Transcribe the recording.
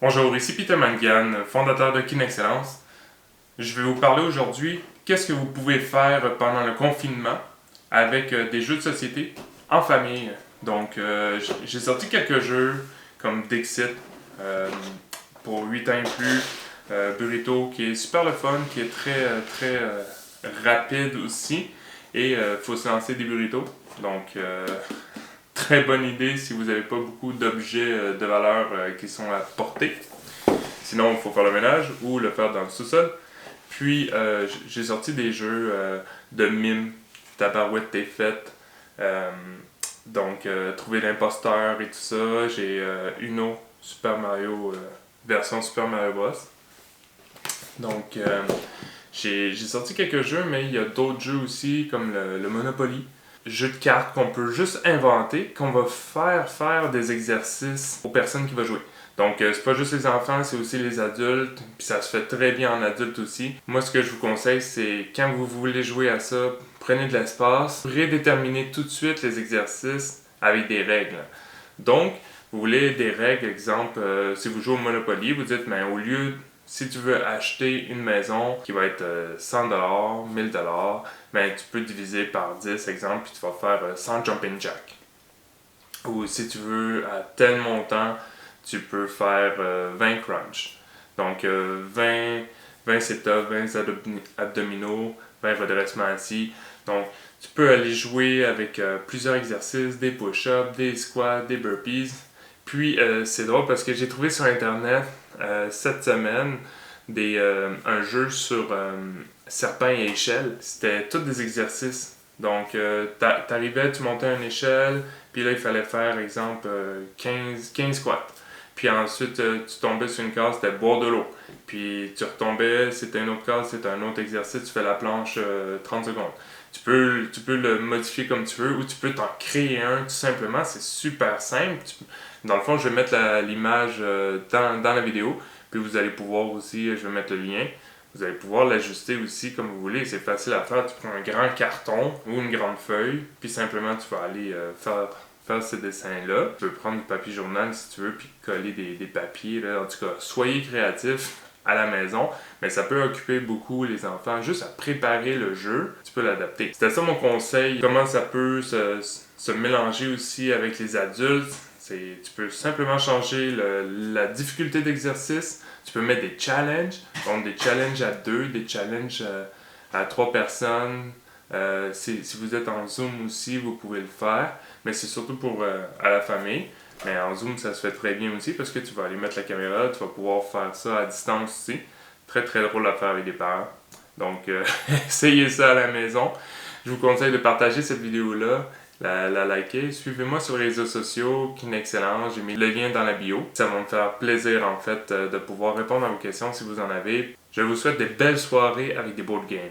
Bonjour, ici Peter Mangan, fondateur de KinExcellence. Je vais vous parler aujourd'hui qu'est-ce que vous pouvez faire pendant le confinement avec des jeux de société en famille. Donc, j'ai sorti quelques jeux comme Dixit pour 8 ans et plus, Burrito qui est super le fun, qui est très rapide aussi, et il faut se lancer des burritos. Donc, très bonne idée si vous n'avez pas beaucoup d'objets de valeur qui sont à portée. Sinon, il faut faire le ménage ou le faire dans le sous-sol. Puis, j'ai sorti des jeux de mime, tabarouette t'es faite. Trouver l'imposteur et tout ça. J'ai Uno, Super Mario, version Super Mario Bros. Donc, j'ai sorti quelques jeux, mais il y a d'autres jeux aussi, comme le Monopoly. Jeu de cartes qu'on peut juste inventer, qu'on va faire des exercices aux personnes qui vont jouer. Donc, c'est pas juste les enfants, c'est aussi les adultes, puis ça se fait très bien en adulte aussi. Moi, ce que je vous conseille, c'est quand vous voulez jouer à ça, prenez de l'espace, prédéterminez tout de suite les exercices avec des règles. Donc, vous voulez des règles, exemple, si vous jouez au Monopoly, vous dites, mais au lieu si tu veux acheter une maison qui va être 100$, 1000$, ben, tu peux diviser par 10, exemple, puis tu vas faire 100 jumping jack. Ou si tu veux, à tel montant, tu peux faire 20 crunch. Donc, 20 sit-ups, 20 abdominaux, 20 redressements assis. Donc, tu peux aller jouer avec plusieurs exercices, des push-ups, des squats, des burpees. Puis, c'est drôle parce que j'ai trouvé sur Internet cette semaine un jeu sur serpent et échelle. C'était tous des exercices. Donc, t'arrivais, tu montais une échelle, puis là, il fallait faire, exemple, 15 squats. Puis ensuite, tu tombais sur une case, c'était boire de l'eau. Puis tu retombais, c'était une autre case, c'était un autre exercice, tu fais la planche 30 secondes. Tu peux le modifier comme tu veux ou tu peux t'en créer un tout simplement. C'est super simple. Dans le fond, je vais mettre l'image dans la vidéo. Puis vous allez pouvoir aussi, je vais mettre le lien. Vous allez pouvoir l'ajuster aussi comme vous voulez. C'est facile à faire. Tu prends un grand carton ou une grande feuille. Puis simplement, tu vas aller faire ces dessins-là. Tu peux prendre du papier journal si tu veux, puis coller des papiers. Là. En tout cas, soyez créatifs à la maison, mais ça peut occuper beaucoup les enfants. Juste à préparer le jeu, tu peux l'adapter. C'était ça mon conseil. Comment ça peut se mélanger aussi avec les adultes. Tu peux simplement changer la difficulté d'exercice. Tu peux mettre des challenges. Donc des challenges à deux, des challenges à trois personnes. Si vous êtes en Zoom aussi, vous pouvez le faire. Mais c'est surtout pour à la famille. Mais en Zoom, ça se fait très bien aussi parce que tu vas aller mettre la caméra, tu vas pouvoir faire ça à distance aussi. Très très drôle à faire avec des parents. Donc, essayez ça à la maison. Je vous conseille de partager cette vidéo-là, la liker. Suivez-moi sur les réseaux sociaux, KinExcellence. J'ai mis le lien dans la bio. Ça va me faire plaisir en fait de pouvoir répondre à vos questions si vous en avez. Je vous souhaite des belles soirées avec des board games.